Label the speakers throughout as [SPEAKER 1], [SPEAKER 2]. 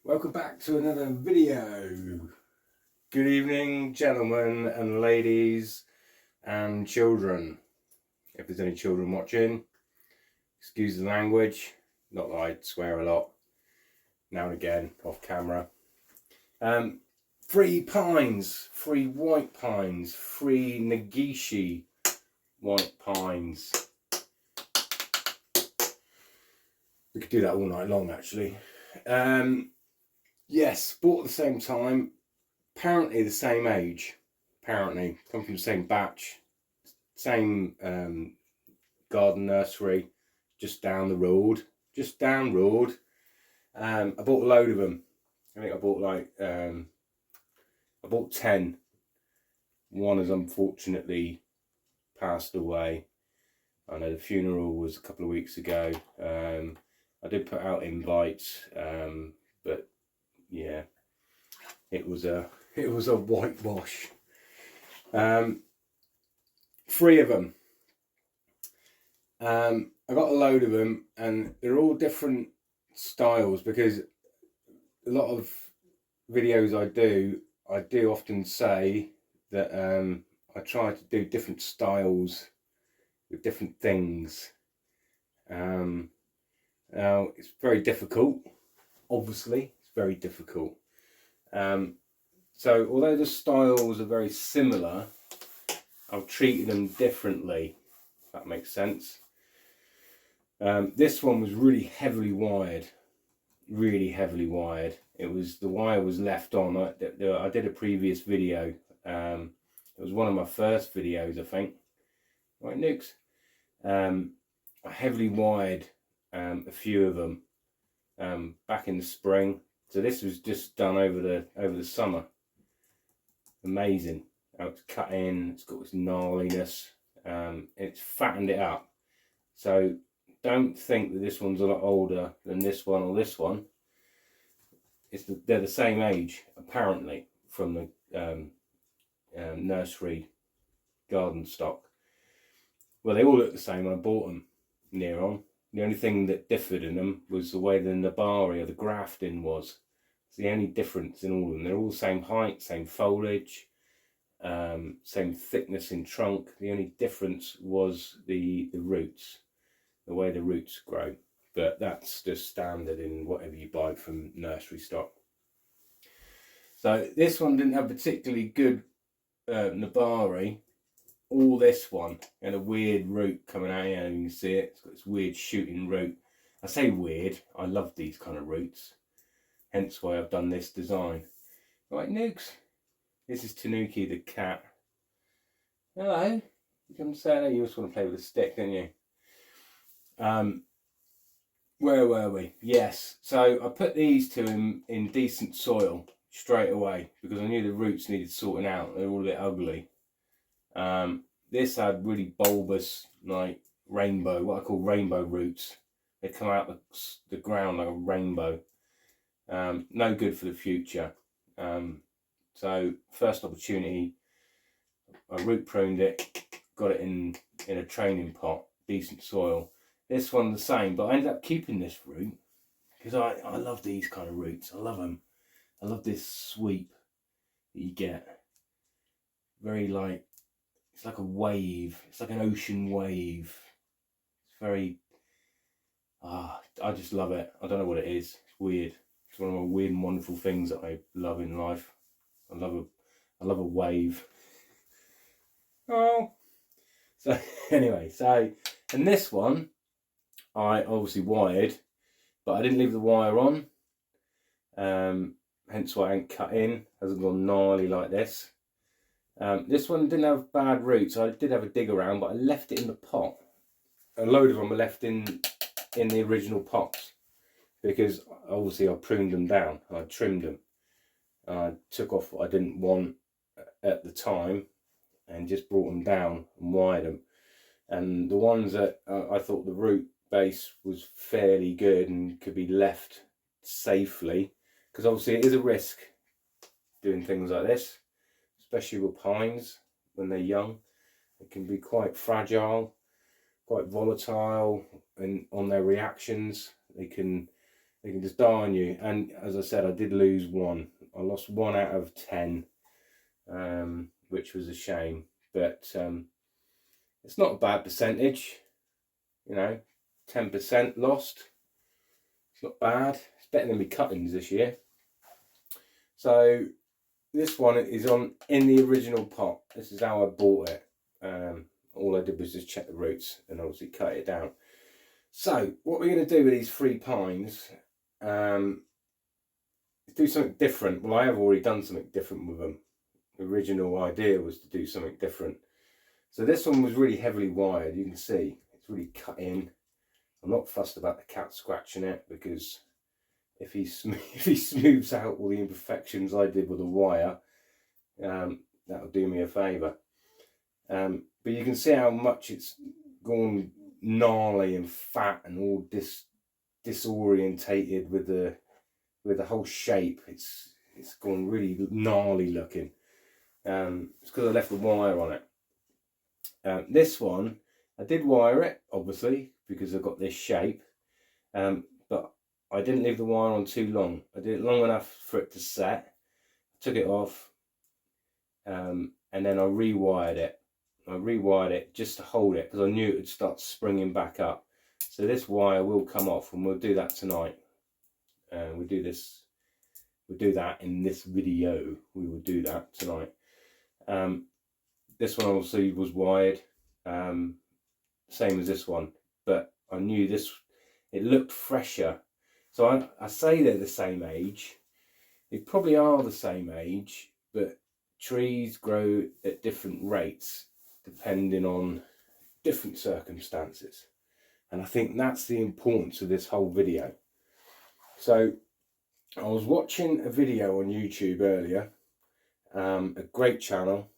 [SPEAKER 1] Welcome back to another video. Good evening, gentlemen and ladies and children. If there's any children watching, excuse the language. Not that I swear a lot. Now and again, off camera. 3 pines, 3 white pines, 3 Negeshi white pines. We could do that all night long, actually. Yes, bought at the same time. Apparently the same age. Apparently come from the same batch, same garden nursery, just down the road. I bought a load of them. I think I bought like I bought 10. One has unfortunately passed away. I know the funeral was a couple of weeks ago. I did put out invites, but yeah, it was a whitewash. 3 of them. I got a load of them, and they're all different styles, because a lot of videos I do often say that I try to do different styles with different things. Now it's very difficult. Obviously, it's very difficult. So although the styles are very similar, I've treated them differently, if that makes sense. This one was really heavily wired. It was, the wire was left on. I did a previous video. It was one of my first videos, I think. Right, Nukes? I heavily wired a few of them back in the spring. So this was just done over the summer. Amazing how it's cut in. It's got this gnarliness. It's fattened it up. So don't think that this one's a lot older than this one or this one. They're the same age, apparently, from the nursery garden stock. Well, they all look the same when I bought them near on. The only thing that differed in them was the way the nabari, or the grafting, was. It's the only difference in all of them. They're all the same height, same foliage, same thickness in trunk. The only difference was the roots, the way the roots grow. But that's just standard in whatever you buy from nursery stock. So this one didn't have particularly good nabari. All this one had a weird root coming out here, and you can see it. It's got this weird shooting root. I say weird, I love these kind of roots. Hence why I've done this design. Right, Nukes? This is Tanuki the cat. Hello. You come say hello. You just want to play with a stick, don't you? Where were we? Yes. So I put these two in decent soil straight away, because I knew the roots needed sorting out. They're all a bit ugly. This had really bulbous, like rainbow, what I call rainbow roots. They come out the ground like a rainbow. No good for the future. So first opportunity, I root pruned it, got it in a training pot, decent soil. This one the same, but I ended up keeping this root because I love these kind of roots. I love them. I love this sweep that you get. Very like, it's like a wave. It's like an ocean wave. It's very, I just love it. I don't know what it is. It's weird. It's one of my weird and wonderful things that I love in life. I love a wave. Oh. So anyway, and this one, I obviously wired, but I didn't leave the wire on. Hence why I ain't cut in. Hasn't gone gnarly like this. This one didn't have bad roots. I did have a dig around, but I left it in the pot. A load of them were left in the original pots, because obviously I pruned them down. I trimmed them. I took off what I didn't want at the time and just brought them down and wired them. And the ones that I thought the root base was fairly good and could be left safely, because obviously it is a risk doing things like this, especially with pines when they're young. It can be quite fragile, quite volatile, and on their reactions they can they can just die on you. And as I said, I did lose one. I lost 1 out of 10, which was a shame. But it's not a bad percentage, you know, 10% lost. It's not bad. It's better than my cuttings this year. So this one is in the original pot. This is how I bought it. All I did was just check the roots and obviously cut it down. So what we're going to do with these 3 pines, do something different. Well, I have already done something different with them. The original idea was to do something different. So this one was really heavily wired. You can see it's really cut in. I'm not fussed about the cat scratching it, because if he smooths out all the imperfections I did with the wire, that'll do me a favour. But you can see how much it's gone gnarly and fat and all disorientated with the whole shape. It's gone really gnarly looking. It's because I left the wire on it. This one, I did wire it, obviously, because I've got this shape, but I didn't leave the wire on too long. I did it long enough for it to set. I took it off, and then I rewired it. I rewired it just to hold it, because I knew it would start springing back up. So this wire will come off, and we'll do that tonight. We'll do that in this video. We will do that tonight. This one obviously was wired, same as this one, but I knew it looked fresher. So I say they're the same age. They probably are the same age, but trees grow at different rates depending on different circumstances. And I think that's the importance of this whole video. So I was watching a video on YouTube earlier, a great channel.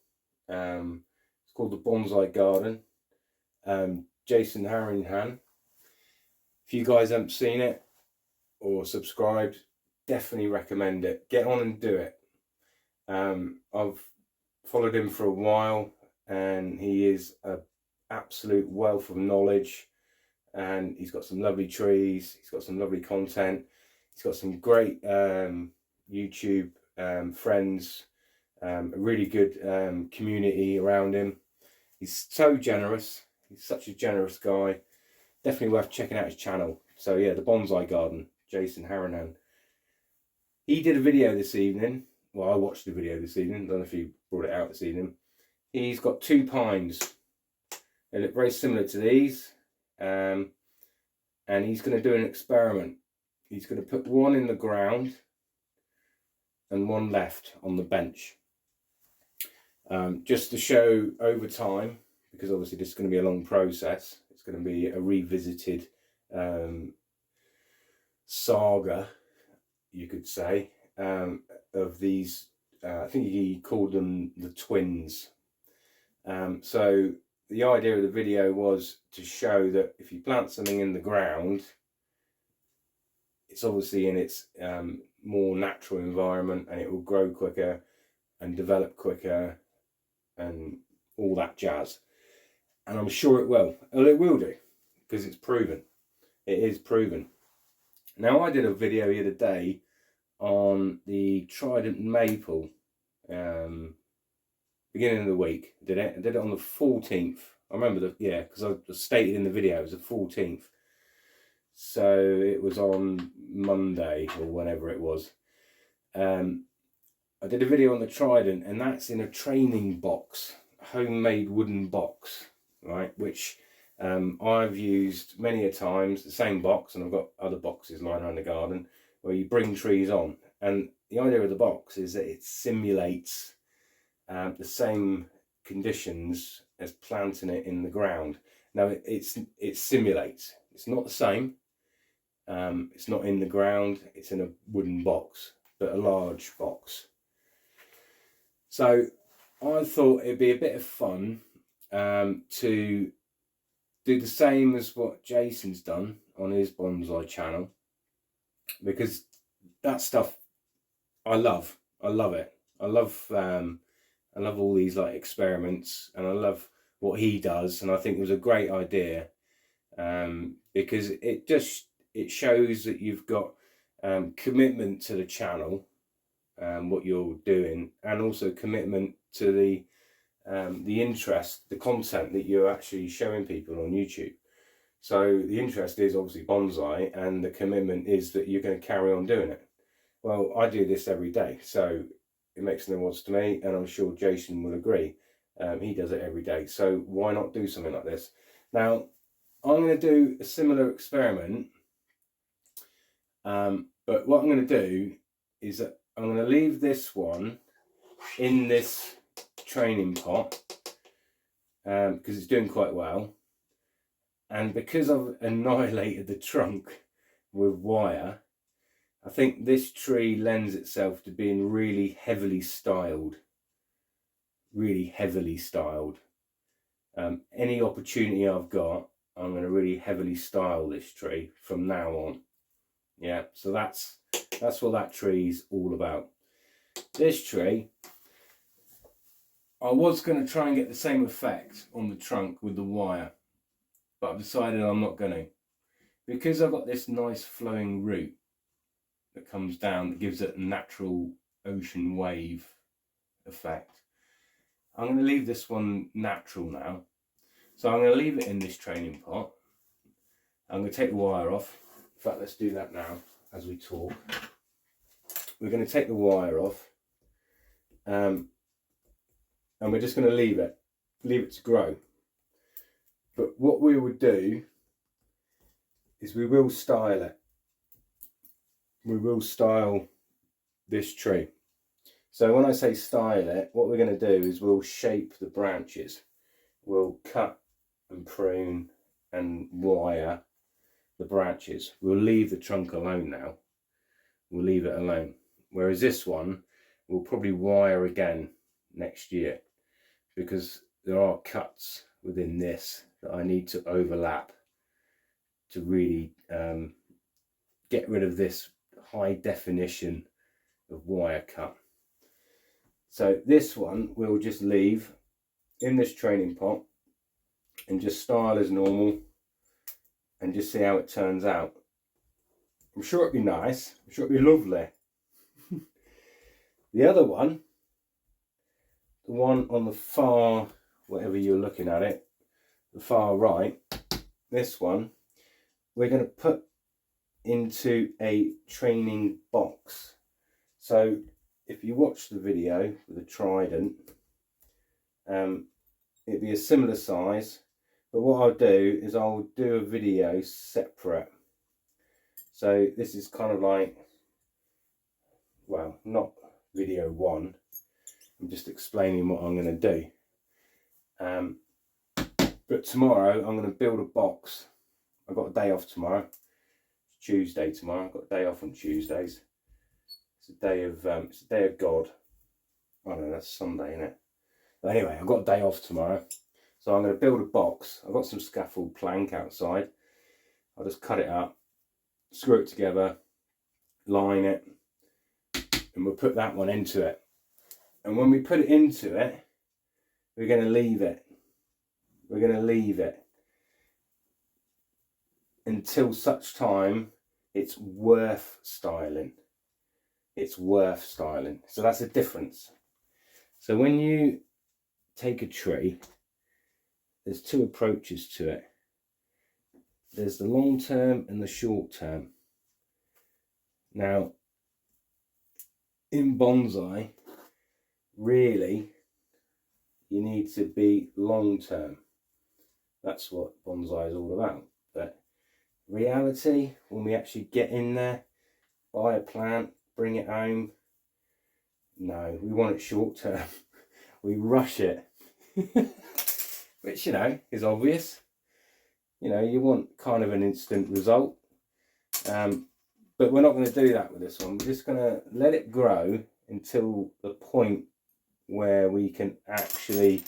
[SPEAKER 1] It's called The Bonsai Garden. Jason Harringhan. If you guys haven't seen it or subscribed, definitely recommend it. Get on and do it. I've followed him for a while, and he is an absolute wealth of knowledge, and he's got some lovely trees, he's got some lovely content, he's got some great YouTube friends, a really good community around him. He's so generous. He's such a generous guy. Definitely worth checking out his channel. So yeah, The Bonsai Garden, Jason Harringhan. He did a video this evening. Well, I watched the video this evening. I don't know if he brought it out this evening. He's got 2 pines. They look very similar to these. And he's going to do an experiment. He's going to put one in the ground and one left on the bench. Just to show over time, because obviously this is going to be a long process. It's going to be a revisited saga, you could say, of these. I think he called them the twins. So the idea of the video was to show that if you plant something in the ground, it's obviously in its more natural environment, and it will grow quicker and develop quicker and all that jazz. And I'm sure it will. Well, it will do, because it's proven. It is proven. Now, I did a video the other day on the Trident Maple, beginning of the week. I did it on the 14th. I remember because I stated in the video it was the 14th. So it was on Monday or whenever it was. I did a video on the Trident, and that's in a training box, a homemade wooden box, right? Which I've used many a times, the same box, and I've got other boxes lying around the garden where you bring trees on. And the idea of the box is that it simulates the same conditions as planting it in the ground. Now it simulates. It's not the same. It's not in the ground. It's in a wooden box, but a large box. So I thought it'd be a bit of fun to do the same as what Jason's done on his bonsai channel, because that stuff I love it. I love all these like experiments, and I love what he does, and I think it was a great idea, because it shows that you've got commitment to the channel, what you're doing, and also commitment to the interest, the content that you're actually showing people on YouTube. So the interest is obviously bonsai, and the commitment is that you're going to carry on doing it. Well, I do this every day, so it makes no odds to me, and I'm sure Jason will agree. He does it every day, so why not do something like this? Now, I'm going to do a similar experiment, but what I'm going to do is that I'm going to leave this one in this training pot because it's doing quite well, and because I've annihilated the trunk with wire, I think this tree lends itself to being really heavily styled. Any opportunity I've got, I'm going to really heavily style this tree from now on. Yeah, so that's what that tree's all about. This tree, I was going to try and get the same effect on the trunk with the wire, but I've decided I'm not going to, because I've got this nice flowing root that comes down that gives it a natural ocean wave effect. I'm going to leave this one natural now. So I'm going to leave it in this training pot. I'm going to take the wire off. In fact, let's do that now as we talk. We're going to take the wire off, and we're just going to leave it to grow. But what we would do is we will style it. We will style this tree. So when I say style it, what we're going to do is we'll shape the branches. We'll cut and prune and wire the branches. We'll leave the trunk alone now. We'll leave it alone. Whereas this one, we'll probably wire again next year, because there are cuts within this that I need to overlap to really get rid of this high definition of wire cut. So this one we'll just leave in this training pot and just style as normal and just see how it turns out. I'm sure it'll be nice. I'm sure it'll be lovely. The other one, the one on the far, whatever you're looking at it, the far right, this one, we're going to put into a training box. So if you watch the video with the trident, it'd be a similar size, but what I'll do is I'll do a video separate. So this is kind of like, well, not video one, I'm just explaining what I'm going to do. But tomorrow I'm going to build a box. I've got a day off tomorrow. It's Tuesday tomorrow. I've got a day off on Tuesdays. It's a day of God. I don't know, that's Sunday, isn't it? But anyway, I've got a day off tomorrow, so I'm going to build a box. I've got some scaffold plank outside. I'll just cut it up, screw it together, line it, and we'll put that one into it. And when we put it into it, we're going to leave it. We're going to leave it until such time it's worth styling. It's worth styling. So that's a difference. So when you take a tree, there's two approaches to it. There's the long term and the short term. Now, in bonsai, really, you need to be long term. That's what bonsai is all about. But reality, when we actually get in there, buy a plant, bring it home, no, we want it short term. We rush it. Which, you know, is obvious. You know, you want kind of an instant result. But we're not going to do that with this one. We're just going to let it grow until the point where we can actually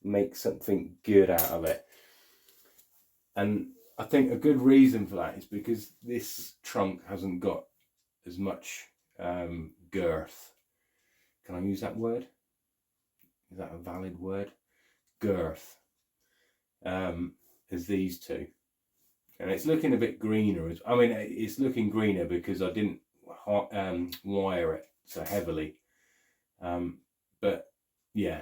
[SPEAKER 1] make something good out of it. And I think a good reason for that is because this trunk hasn't got as much girth. Can I use that word? Is that a valid word? Girth. As these two. And it's looking a bit greener. I mean, it's looking greener because I didn't wire it so heavily. But yeah,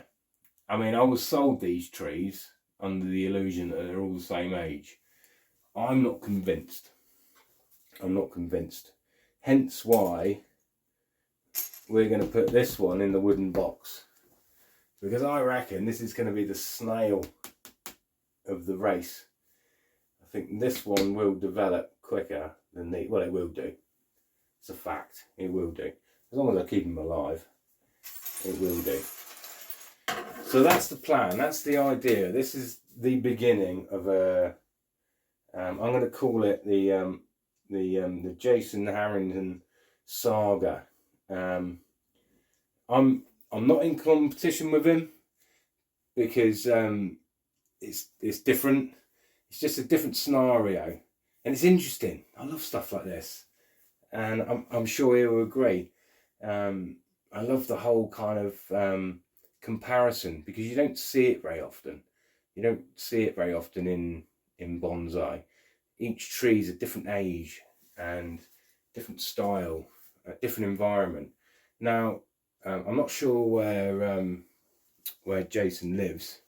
[SPEAKER 1] I mean, I was sold these trees under the illusion that they're all the same age. I'm not convinced. I'm not convinced. Hence why we're going to put this one in the wooden box, because I reckon this is going to be the snail of the race. I think this one will develop quicker than the, well, it will do. It's a fact. It will do. As long as I keep them alive, it will do. So that's the plan. That's the idea. This is the beginning of a. I'm going to call it the Jason Harrington saga. I'm not in competition with him, because it's different. It's just a different scenario, and it's interesting. I love stuff like this, and I'm sure he'll agree. I love the whole kind of comparison, because you don't see it very often. You don't see it very often in bonsai. Each tree is a different age and different style, a different environment. Now, I'm not sure where Jason lives.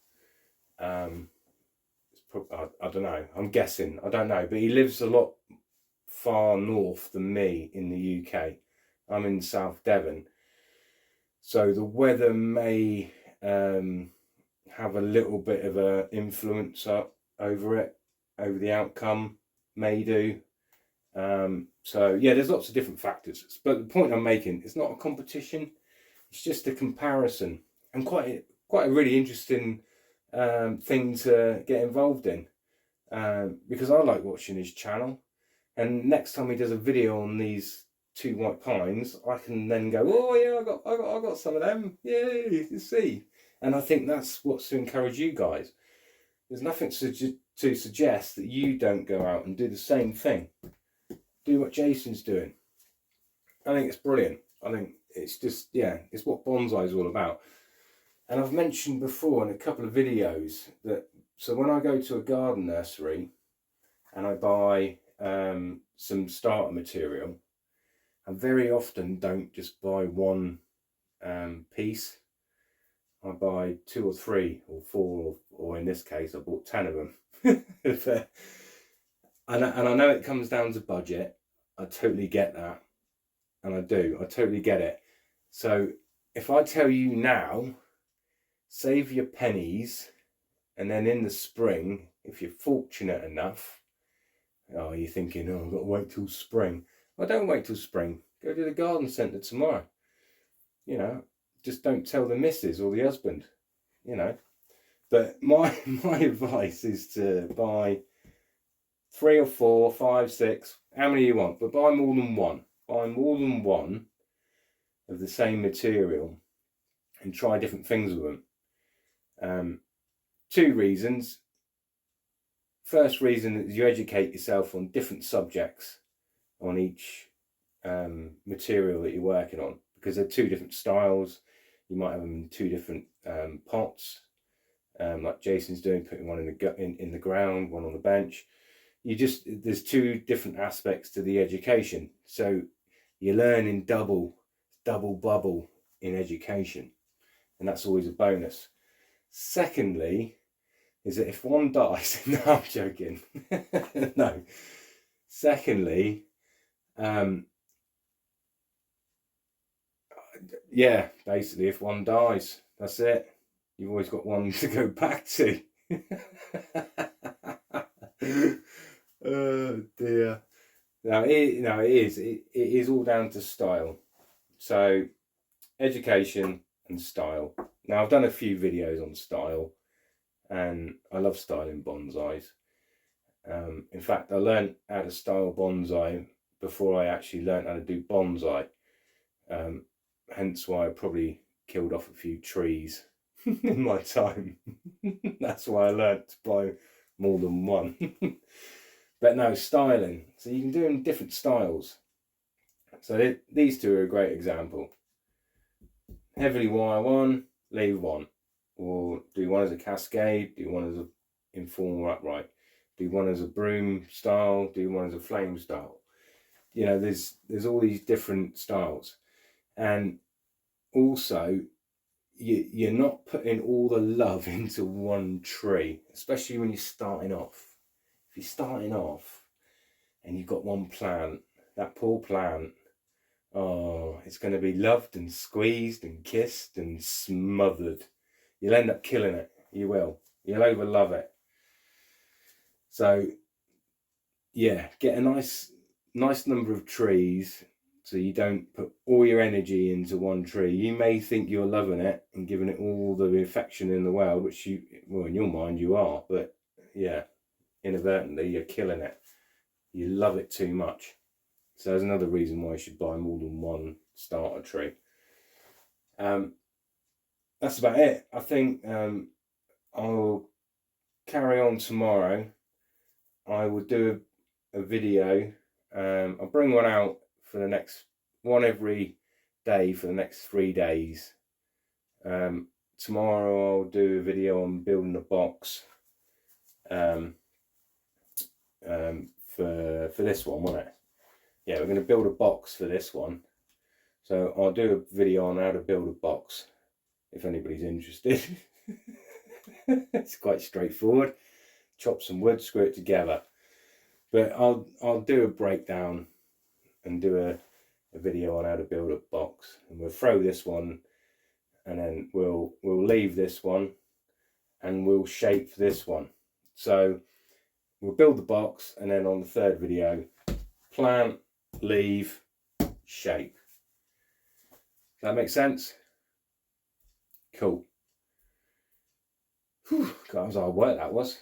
[SPEAKER 1] I don't know. I'm guessing. I don't know, but he lives a lot far north than me in the UK. I'm in South Devon, so the weather may have a little bit of a influence over the outcome. May do. So yeah, there's lots of different factors, but the point I'm making, it's not a competition, it's just a comparison, and quite a really interesting thing to get involved in, because I like watching his channel, and next time he does a video on these 2 white pines, I can then go, oh yeah, I got some of them, yay, you see. And I think that's what's to encourage you guys. There's nothing to suggest that you don't go out and do the same thing. Do what Jason's doing. I think it's brilliant. I think it's just, yeah, it's what bonsai is all about. And I've mentioned before in a couple of videos that, so when I go to a garden nursery and I buy some starter material, I very often don't just buy one piece. I buy 2 or 3 or 4, or in this case I bought 10 of them. And I know it comes down to budget. I totally get that, and I totally get it. So if I tell you now, save your pennies, and then in the spring, if you're fortunate enough, oh, you're thinking, oh, I've got to wait till spring. Well, don't wait till spring. Go to the garden centre tomorrow. You know, just don't tell the missus or the husband, you know. But my advice is to buy 3 or 4, 5, 6, how many you want, but buy more than one. Buy more than one of the same material and try different things with them. 2 reasons. First reason is you educate yourself on different subjects on each material that you're working on, because they're 2 different styles. You might have them in 2 different pots, like Jason's doing, putting one in the ground, one on the bench. There's 2 different aspects to the education, so you're learning double bubble in education, and that's always a bonus. Secondly, is that if one dies, no, I'm joking. No. Secondly, yeah, basically, if one dies, that's it. You've always got one to go back to. Oh dear. No, it is all down to style. So education and style. Now, I've done a few videos on style, and I love styling bonsais. In fact, I learned how to style bonsai before I actually learned how to do bonsai. Hence why I probably killed off a few trees in my time. That's why I learned to buy more than one. But no, styling. So you can do in different styles. So these 2 are a great example. Heavily wire one, leave one. Or do one as a cascade, do one as a informal upright. Do one as a broom style, do one as a flame style. you know, there's all these different styles, and also you're not putting all the love into one tree, especially when you're starting off. If you're starting off and you've got one plant, that poor plant, oh, it's going to be loved and squeezed and kissed and smothered. You'll end up killing it. You will. You'll overlove it. So yeah, get a nice number of trees, so you don't put all your energy into one tree. You may think you're loving it and giving it all the affection in the world, which well, in your mind you are, but yeah, inadvertently you're killing it. You love it too much. So there's another reason why you should buy more than one starter tree. That's about it. I think I'll carry on tomorrow. I will do a video. I'll bring one out for the next one every day for the next 3 days. Tomorrow I'll do a video on building a box for this one, won't it? Yeah, we're going to build a box for this one. So I'll do a video on how to build a box if anybody's interested. It's quite straightforward. Chop some wood, screw it together. But I'll do a breakdown and do a video on how to build a box, and we'll throw this one, and then we'll leave this one, and we'll shape this one. So we'll build the box, and then on the third video, plant, leave, shape. Does that make sense? Cool. Whew, God, that was hard work, that was.